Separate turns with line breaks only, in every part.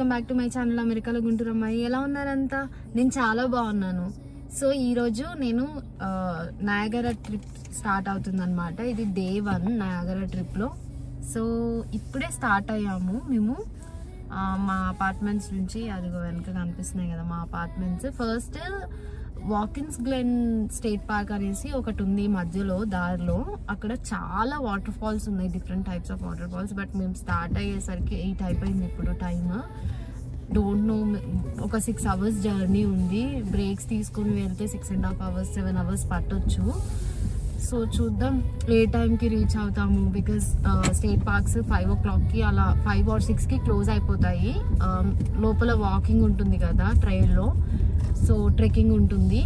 Welcome back to my channel అమెరికాలో గుంటూరు అమ్మాయి. ఎలా ఉన్నారంతా? నేను చాలా బాగున్నాను. సో ఈరోజు నేను నయాగరా ట్రిప్ స్టార్ట్ అవుతుంది అనమాట. ఇది డే 1 నయాగరా ట్రిప్లో. సో ఇప్పుడే స్టార్ట్ అయ్యాము మేము మా అపార్ట్మెంట్స్ నుంచి. అదిగో వెనక కనిపిస్తున్నాయి కదా మా apartments. First Watkins Glen State Park అనేసి ఒకటి ఉంది మధ్యలో దారిలో. అక్కడ చాలా వాటర్ ఫాల్స్ ఉన్నాయి, different types of waterfalls. But మేము స్టార్ట్ అయ్యేసరికి 8 అయిపోయింది ఇప్పుడు టైమ్. డోంట్ నో, ఒక 6 hours జర్నీ ఉంది. బ్రేక్స్ తీసుకుని వెళ్తే 6.5 hours 7 hours పట్టొచ్చు. సో చూద్దాం ఏ టైంకి రీచ్ అవుతాము. బికాజ్ స్టేట్ పార్క్స్ 5 o'clockకి అలా 5 or 6కి క్లోజ్ అయిపోతాయి. లోపల వాకింగ్ ఉంటుంది కదా ట్రైల్లో, సో ట్రెక్కింగ్ ఉంటుంది.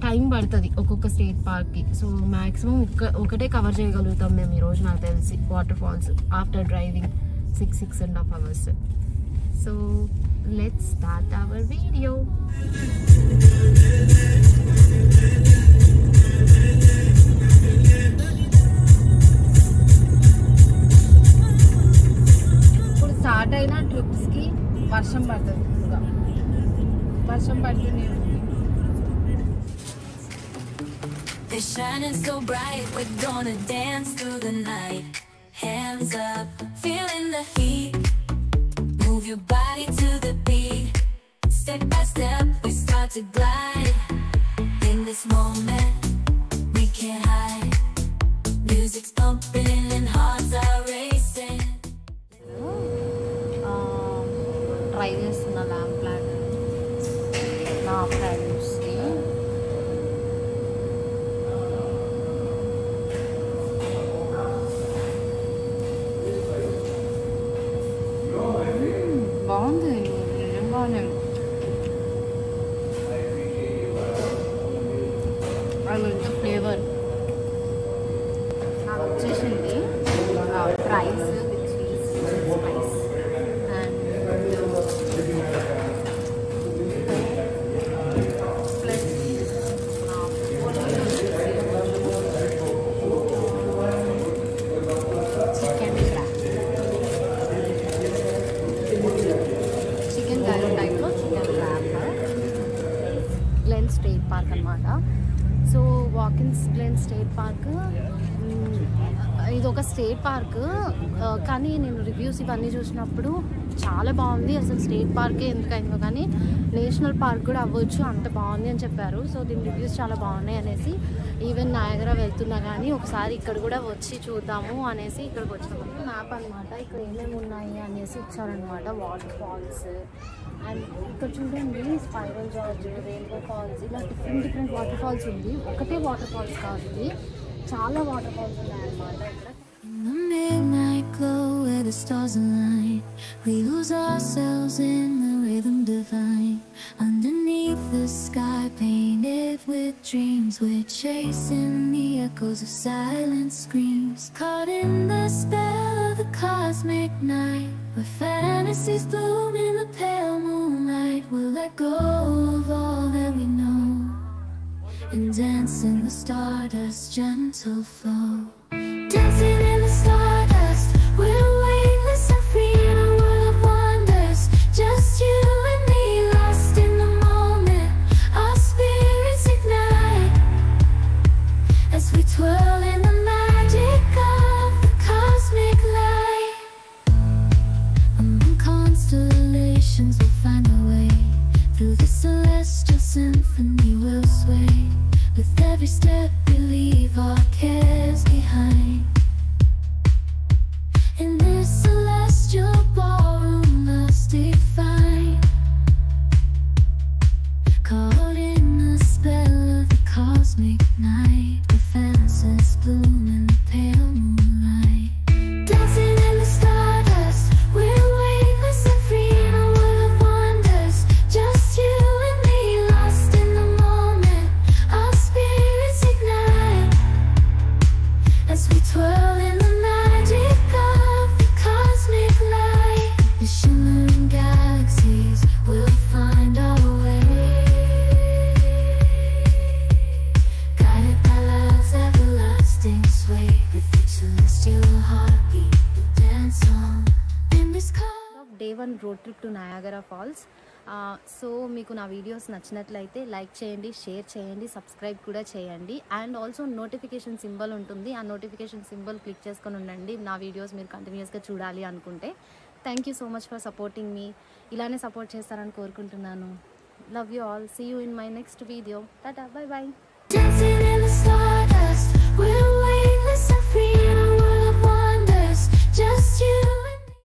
టైం పడుతుంది ఒక్కొక్క స్టేట్ పార్క్కి. సో మ్యాక్సిమం ఒకటే కవర్ చేయగలుగుతాం మేము ఈరోజు నాకు తెలిసి waterfalls after driving 6.5 hours. So let's start our video. ఇప్పుడు స్టార్ట్ అయిన ట్రిప్స్కి వర్షం పడుతుంది, వర్షం పడుతూనే ఉంది.
They're shining so bright, we're gonna dance through the night. Hands up, feeling the heat. Move your body to the beat. Step by step, we start to glide. In this moment, we can't hide. Music's pumping and hearts are racing.
Try చేస్తున్నా ల్యాంప్ ప్లాన్ నా ఫ్రెండ్స్కి. బాగుంది నిజంగానే. అది flavour నాకు వచ్చేసింది price spice and plus chicken curry టైప్లో chicken wrap. Glen State Park అనమాట. So Watkins Glen State Park ఇది ఒక స్టేట్ పార్క్, కానీ నేను రివ్యూస్ ఇవన్నీ చూసినప్పుడు చాలా బాగుంది. అసలు స్టేట్ పార్కే ఎందుకైందో కానీ నేషనల్ పార్క్ కూడా అవ్వచ్చు, అంత బాగుంది అని చెప్పారు. సో దీని రివ్యూస్ చాలా బాగున్నాయి అనేసి ఈవెన్ నయాగరా వెళ్తున్నా కానీ ఒకసారి ఇక్కడ కూడా వచ్చి చూద్దాము అనేసి ఇక్కడికి వచ్చాము. మ్యాప్ అనమాట, ఇక్కడ ఏమేమి ఉన్నాయి అనేసి ఇచ్చారనమాట. వాటర్ ఫాల్స్ అండ్ ఇక్కడ చూడండి స్పైరల్ జార్జ్, రెయిన్బో ఫాల్స్, ఇలా డిఫరెంట్ వాటర్ ఫాల్స్ ఉంది. ఒకటే వాటర్ ఫాల్స్ కాదు, ఇది చాలా వాటర్ ఫాల్స్ ఉన్నాయన్నమాట ఇక్కడ.
The midnight glow where the stars align, we lose ourselves in the rhythm divine. Underneath the sky painted with dreams, we're chasing the echoes of silent screams. Caught in the spell of the cosmic night, where fantasies bloom in the pale moonlight. We'll let go of all that we know and dance in the stardust gentle flow. Dancing in the stardust, we're weightless and free in a world of wonders. Just you and me, lost in the moment. Our spirits ignite as we twirl in the magic of the cosmic light. Among constellations, we'll find a way. Through the celestial symphony, we'll sway. With every step, we leave our cares behind. In this celestial ballroom, love's defined. Caught in the spell of the cosmic night, the fantasies bloom in the pale moonlight. Dancing in the stardust, we're weightless and free in a world of wonders. Just you and me, lost in the moment. Our spirits ignite as we twirl in the magic of the cosmic light. The shimmering galaxies will find our way, guided by love's everlasting sway. With each celestial heartbeat, we'll dance on in this
day 1 road trip to Niagara Falls. So మీకు నా videos నచ్చినట్లయితే like చేయండి, share చేయండి, subscribe కూడా చేయండి. And also notification symbol ఉంటుంది, ఆ notification symbol click చేసుకొని ఉండండి నా వీడియోస్ మీరు కంటిన్యూస్గా చూడాలి అనుకుంటే. Thank you so much for supporting me. ఇలానే సపోర్ట్ చేస్తారని కోరుకుంటున్నాను. Love you all. See you in my next video. Tata, bye by.